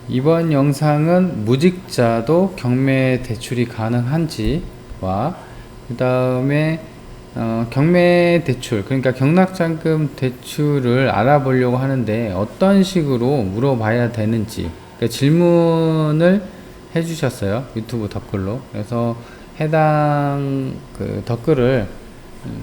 이번 영상은 무직자도 경매 대출이 가능한지와 그 다음에 경매 대출, 그러니까 경락자금 대출을 알아보려고 하는데 어떤 식으로 물어봐야 되는지, 그러니까 질문을 해주셨어요, 유튜브 댓글로. 그래서 해당 그 댓글을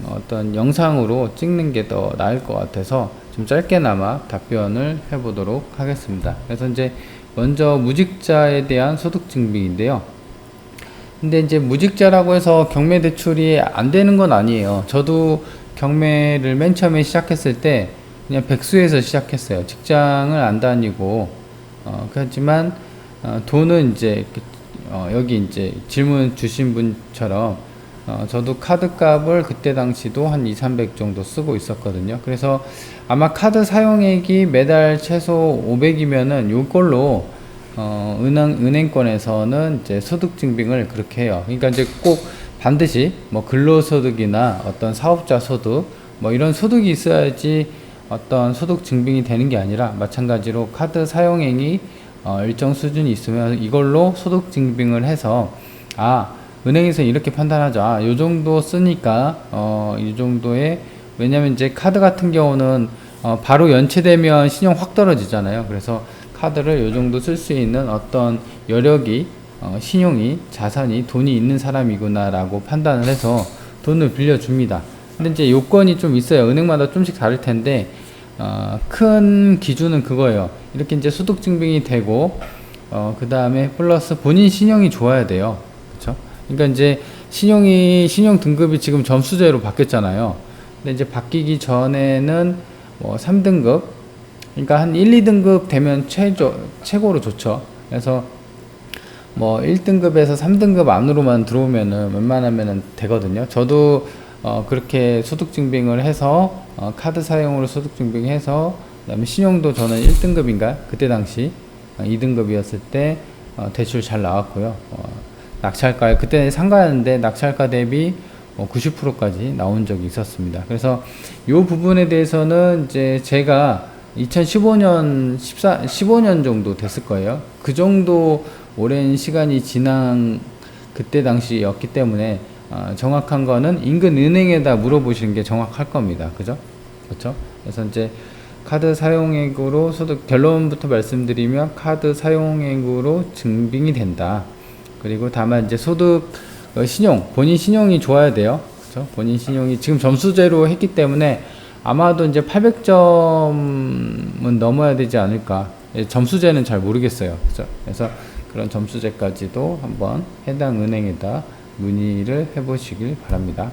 어떤 영상으로 찍는 게 더 나을 것 같아서 좀 짧게나마 답변을 해보도록 하겠습니다. 그래서 이제 먼저 무직자에 대한 소득 증빙인데요. 근데 이제 무직자라고 해서 경매 대출이 안 되는 건 아니에요. 저도 경매를 맨 처음에 시작했을 때 그냥 백수에서 시작했어요. 직장을 안 다니고 그렇지만 돈은 이제 여기 이제 질문 주신 분처럼 저도 카드 값을 그때 당시도 한 200~300 정도 쓰고 있었거든요. 그래서 아마 카드 사용액이 매달 최소 500이면은 요걸로 은행권에서는 이제 소득 증빙을 그렇게 해요. 그러니까 이제 꼭 반드시 뭐 근로소득이나 어떤 사업자 소득 뭐 이런 소득이 있어야지 어떤 소득 증빙이 되는 게 아니라, 마찬가지로 카드 사용액이 일정 수준이 있으면 이걸로 소득 증빙을 해서 은행에서 이렇게 판단하자. 요 정도 쓰니까 이 정도의, 왜냐면 이제 카드 같은 경우는 바로 연체되면 신용 확 떨어지잖아요. 그래서 카드를 요 정도 쓸 수 있는 어떤 여력이, 신용이, 자산이, 돈이 있는 사람이구나 라고 판단을 해서 돈을 빌려줍니다. 근데 이제 요건이 좀 있어요. 은행마다 좀씩 다를 텐데 큰 기준은 그거예요. 이렇게 이제 소득 증빙이 되고 그 다음에 플러스 본인 신용이 좋아야 돼요. 그쵸? 그러니까 이제 신용 등급이 지금 점수제로 바뀌었잖아요. 근데 이제 바뀌기 전에는 뭐 3등급, 그러니까 한 1, 2등급 되면 최고로 좋죠. 그래서 뭐 1등급에서 3등급 안으로만 들어오면은 웬만하면은 되거든요. 저도 그렇게 소득 증빙을 해서 카드 사용으로 소득 증빙해서, 그다음에 신용도 저는 1등급인가 그때 당시 2등급이었을 때 대출 잘 나왔고요. 낙찰가, 그때 상가였는데 낙찰가 대비 90%까지 나온 적이 있었습니다. 그래서 요 부분에 대해서는 이제 제가 2015년 15년 정도 됐을 거예요. 그 정도 오랜 시간이 지난 그때 당시였기 때문에 정확한 거는 인근 은행에다 물어보시는 게 정확할 겁니다. 그죠? 그렇죠? 그래서 이제 카드 사용액으로 소득, 결론부터 말씀드리면 카드 사용액으로 증빙이 된다. 그리고 다만 이제 소득 신용, 본인 신용이 좋아야 돼요. 그렇죠? 본인 신용이 지금 점수제로 했기 때문에 아마도 이제 800점은 넘어야 되지 않을까. 점수제는 잘 모르겠어요. 그렇죠? 그래서 그런 점수제까지도 한번 해당 은행에다 문의를 해보시길 바랍니다.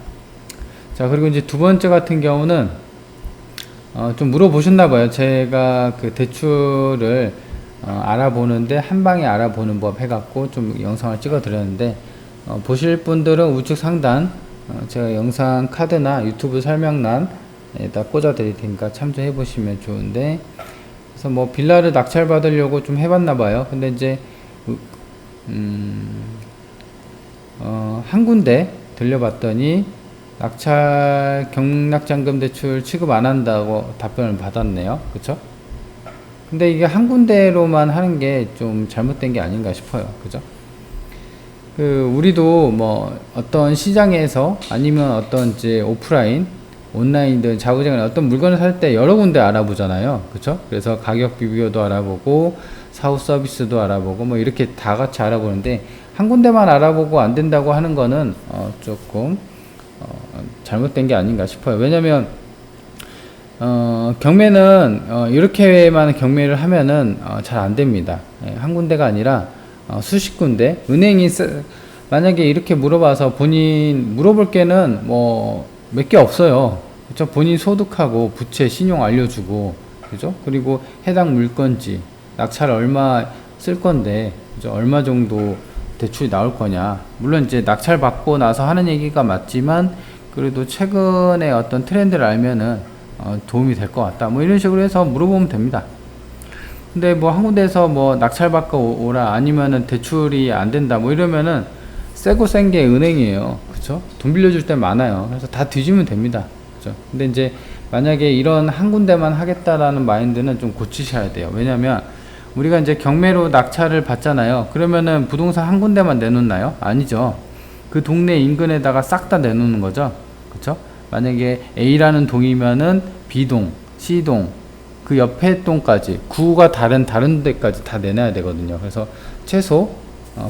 자, 그리고 이제 두 번째 같은 경우는 좀 물어보셨나봐요. 제가 그 대출을 알아보는데 한 방에 알아보는 법 해갖고 좀 영상을 찍어 드렸는데, 보실 분들은 우측 상단 제가 영상 카드나 유튜브 설명란에다 꽂아 드릴 테니까 참조해 보시면 좋은데, 그래서 뭐 빌라를 낙찰 받으려고 좀 해봤나봐요. 근데 이제 한 군데 들려봤더니 경락자금 대출 취급 안 한다고 답변을 받았네요. 그쵸? 근데 이게 한 군데로만 하는 게 좀 잘못된 게 아닌가 싶어요. 그죠? 우리도 뭐 어떤 시장에서 아니면 어떤 이제 오프라인, 온라인든 자부장에 어떤 물건을 살 때 여러 군데 알아보잖아요. 그쵸? 그래서 가격 비교도 알아보고 사후 서비스도 알아보고 뭐 이렇게 다 같이 알아보는데, 한 군데만 알아보고 안 된다고 하는 거는 조금 잘못된 게 아닌가 싶어요. 왜냐면 경매는 이렇게만 경매를 하면은 잘 안 됩니다. 한 군데가 아니라 수십 군데, 은행이 만약에 이렇게 물어봐서 본인 물어볼 게는 뭐 몇 개 없어요. 그죠? 본인 소득하고 부채, 신용 알려주고, 그죠? 그리고 해당 물건지, 낙찰 얼마 쓸 건데, 그죠? 얼마 정도 대출이 나올 거냐. 물론 이제 낙찰 받고 나서 하는 얘기가 맞지만, 그래도 최근에 어떤 트렌드를 알면은 도움이 될 것 같다. 뭐 이런 식으로 해서 물어보면 됩니다. 근데 뭐 한 군데에서 뭐 낙찰 받고 오라, 아니면은 대출이 안 된다, 뭐 이러면은 세고 센 게 은행이에요. 그쵸? 돈 빌려줄 때 많아요. 그래서 다 뒤지면 됩니다. 그쵸? 근데 이제 만약에 이런 한 군데만 하겠다라는 마인드는 좀 고치셔야 돼요. 왜냐면 우리가 이제 경매로 낙찰을 받잖아요. 그러면은 부동산 한 군데만 내놓나요? 아니죠. 그 동네 인근에다가 싹 다 내놓는 거죠. 그쵸? 만약에 A라는 동이면은 B동, C동, 그 옆에 동까지, 구가 다른 데까지 다 내놔야 되거든요. 그래서 최소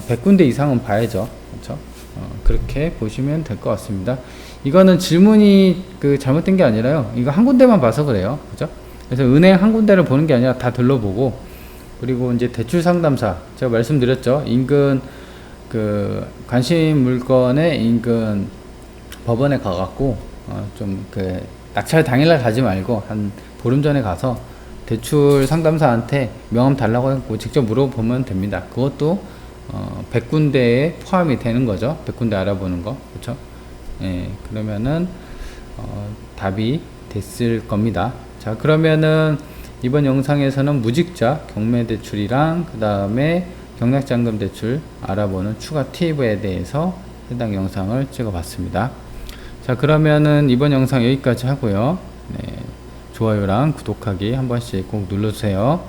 100군데 이상은 봐야죠. 그쵸? 그렇게 보시면 될 것 같습니다. 이거는 질문이 잘못된 게 아니라요. 이거 한 군데만 봐서 그래요. 그죠? 그래서 은행 한 군데를 보는 게 아니라 다 둘러보고, 그리고 이제 대출 상담사, 제가 말씀드렸죠. 인근 관심 물건의 인근 법원에 가갖고, 낙찰 당일날 가지 말고, 한 보름 전에 가서 대출 상담사한테 명함 달라고 했고, 직접 물어보면 됩니다. 그것도 100군데에 포함이 되는 거죠. 100군데 알아보는 거. 그쵸? 예, 그러면은, 답이 됐을 겁니다. 자, 그러면은, 이번 영상에서는 무직자 경매 대출이랑 그 다음에 경락잔금 대출 알아보는 추가 팁에 대해서 해당 영상을 찍어 봤습니다. 자, 그러면은 이번 영상 여기까지 하고요. 네, 좋아요랑 구독하기 한 번씩 꼭 눌러주세요.